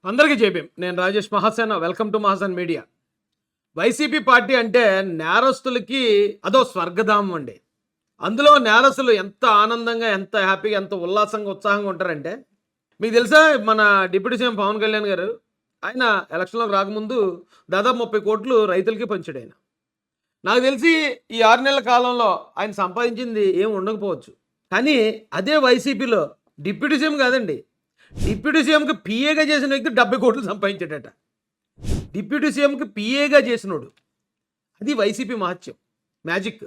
అందరికీ జేబీఎం. నేను Rajesh Mahasena. Welcome to Mahasen media. YCP party అంటే నేరస్తులకి అదో స్వర్గధామం అండి. అందులో నేరస్తులు ఎంత ఆనందంగా, ఎంత హ్యాపీగా, ఎంత ఉల్లాసంగా, ఉత్సాహంగా ఉంటారంటే మీకు తెలుసా మన డిప్యూటీ సీఎం పవన్ కళ్యాణ్ గారు ఆయన ఎలక్షన్‌లోకి రాకముందు దాదాపు 30 కోట్లు రైతులకి పంచాడాయన. నాకు తెలిసి ఈ 6 నెలల కాలంలో ఆయన సంపాదించింది ఏమి ఉండకపోవచ్చు. కానీ అదే వైసీపీలో డిప్యూటీ సీఎం కాదండి. డిప్యూటీ సీఎంకి పీఏగా చేసిన వ్యక్తి 70 కోట్లు సంపాదించాడట. డిప్యూటీ సీఎంకి పీఏగా చేసినోడు. అది వైసీపీ మహత్యం, మ్యాజిక్.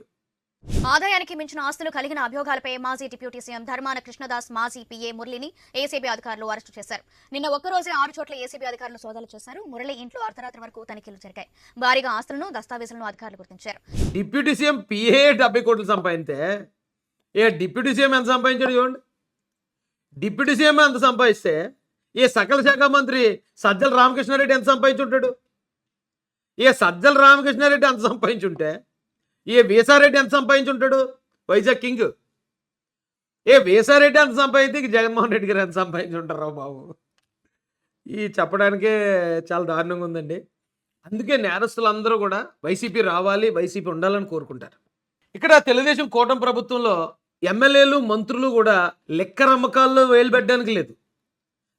ఆదాయానికి మించిన ఆస్తులు కలిగిన అభియోగాలపై మాజీ డిప్యూటీ సీఎం ధర్మాన కృష్ణదాస్ మాజీ పీఏ మురళిని ఏసీబీ అధికారులు అరెస్టు చేశారు. నిన్న ఒక్కరోజే 6 చోట్ల ఏసీబీ అధికారులు సోదాలు చేశారు. మురళి ఇంట్లో అర్ధరాత్రి వరకు తనిఖీలు జరిగాయి. భారీగా ఆస్తులను, దస్తావేజులను అధికారులు గుర్తించారు. డిప్యూటీ సీఎం పీఏ 70 కోట్లు సంపాదింతే డిప్యూటీ సీఎం ఎంత సంపాదించాడు చూడండి. డిప్యూటీ సీఎం ఎంత సంపాదిస్తే సకల శాఖ మంత్రి సజ్జల రామకృష్ణారెడ్డి ఎంత సంపాదించుంటాడు. సజ్జల రామకృష్ణారెడ్డి ఎంత సంపాదించుంటే వీసారెడ్డి ఎంత సంపాదించుంటాడు, వైజాగ్ కింగ్. వీసారెడ్డి ఎంత సంపాదించి జగన్మోహన్ రెడ్డి గారు ఎంత సంపాదించుంటారు బాబు. చెప్పడానికే చాలా దారుణంగా ఉందండి. అందుకే నేరస్తులందరూ కూడా వైసీపీ రావాలి, వైసీపీ ఉండాలని కోరుకుంటారు. ఇక్కడ తెలుగుదేశం కూటమి ప్రభుత్వంలో ఎమ్మెల్యేలు, మంత్రులు కూడా లెక్కర అమ్మకాల్లో వేలు పెట్టడానికి లేదు,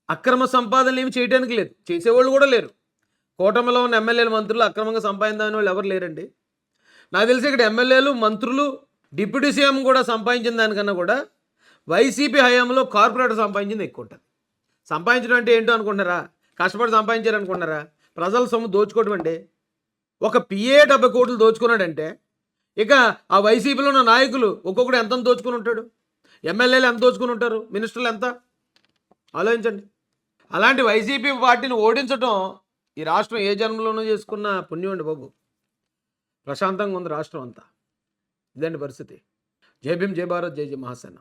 అక్రమ సంపాదనలు ఏమి చేయడానికి లేదు, చేసేవాళ్ళు కూడా లేరు. కూటమిలో ఉన్న ఎమ్మెల్యేలు, మంత్రులు అక్రమంగా సంపాదించిన వాళ్ళు ఎవరు లేరండి. నాకు తెలిసి ఇక్కడ ఎమ్మెల్యేలు, మంత్రులు, డిప్యూటీ సీఎం కూడా సంపాదించిన దానికన్నా కూడా వైసీపీ హయాంలో కార్పొరేటర్ సంపాదించింది ఎక్కువ ఉంటుంది. సంపాదించడం అంటే ఏంటో అనుకుంటున్నారా? కష్టపడి సంపాదించారు అనుకుంటున్నారా? ప్రజల సొమ్ము దోచుకోవడం అండి. ఒక పిఏ 70 కోట్లు దోచుకున్నాడంటే ఇక ఆ వైసీపీలో ఉన్న నాయకులు ఒక్కొక్కడు ఎంత దోచుకుని ఉంటాడు, ఎమ్మెల్యేలు ఎంత దోచుకుని ఉంటారు, మినిస్టర్లు ఎంత, ఆలోచించండి. అలాంటి వైసీపీ పార్టీని ఓడించడం ఈ రాష్ట్రం ఏ జన్మలోనూ చేసుకున్న పుణ్యం అండి బాబు. ప్రశాంతంగా ఉంది రాష్ట్రం అంతా. ఇదండి పరిస్థితి. జై భీమ్, జై భారత్, జై జై మహాసేన.